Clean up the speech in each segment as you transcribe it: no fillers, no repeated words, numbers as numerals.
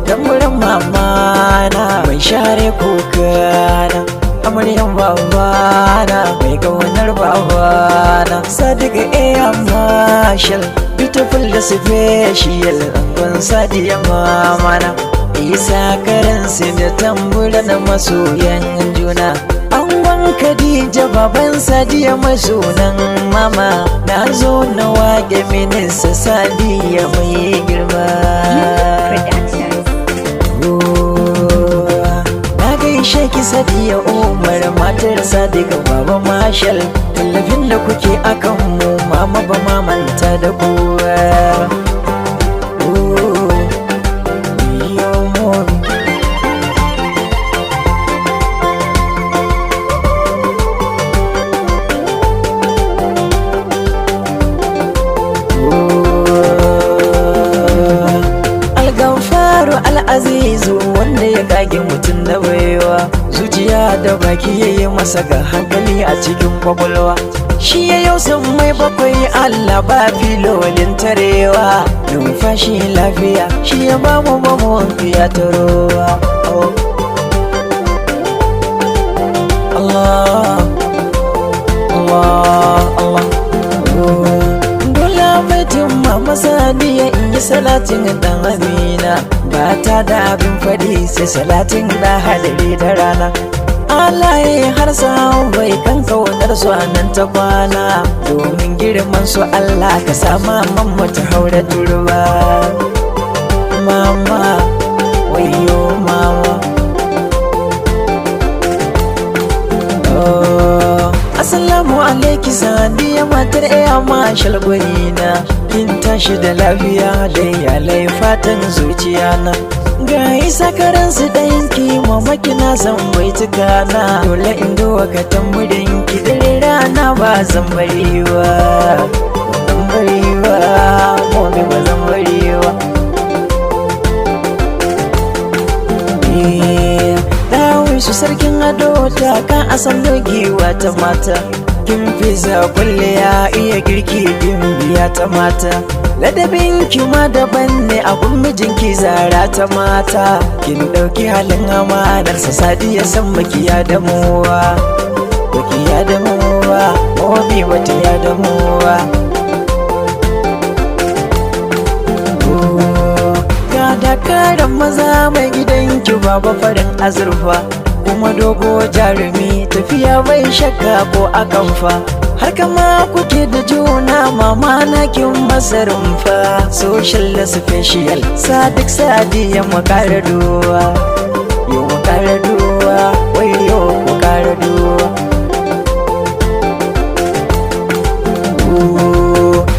Tamburin mamana mai share kokana, amaryan babana mai kaunar babana, Sadiqa Air Marshal, beautiful da special, angon Sadiya mamana, Isa karansu da tambura na masoyan juna, angon Khadija baban Sadiya masonan mama, na zo na wage minista Sadiya mai girma. Sheki Sadiya Umar matar Sadiqa Baba Marshal, tallafin da kuke akan mu mama ba ma manta da kowa. Algamfaru Al'azizu wanda ya kage mutum da baiwa, zuciya da baki yayi masa ga hankali a cikin kwakwalwa, shi ya yau san mai bakwai Allah ba filolin tarewa, numfashi lafiya shi ya ba mu fiya tarowa. Allah Allah Allah Mama Sadiya in yi salatin dan Amina, ba ta da abin faɗi sai salatin da hadari da rana. Alaye har sa'an bai kan kaunar su nan ta kwana, domin girman su Allah ka sama mamma ta haura turba. Mama wayo mama, Assalamu alaiki Sadiya matar Air Marshal gwanina, kin tashi da lafiya da iyalai fatan zuciya na. Ga Isa karansu ɗayanki mamaki na zan bai tukana, dole in dowa ka tamburin ki dare rana ba zan bari ba. Zan bari ba, mami ba zan bari ba. Su sarkin ado ta kan asan dogewa ta mata, kin fi kulliya iya girki biya ta mata, ladabin ki ma daban ne abun mijinki Zara ta mata, kin dauki halin amanar sa Sadiya san makiya da muwa, makiya da muwa, momi wata ya da muwa. Ga dakaran maza mai gidanki baba farin azurfa, kuma dogo jarumi tafiya bai shakka ko akamfa, har kama kuke da juna mama na kin masa rumfa, social da special Sadiq Sadiya makara duwa, yo makara duwa, wayo makara duwa.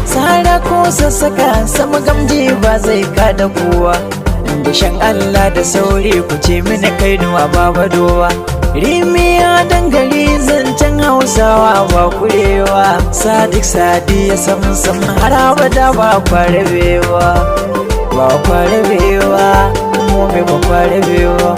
Sara ko sassaka sama gamji ba zai kada kowa, da shan Allah da sauri ku ce mini kainuwa baba dowa, rimiya dangare zancen Hausawa ba kurewa, Sadiq Sadiya sam har abada ba kwarabewa, ba kwarabewa, mu ba kwarabewa.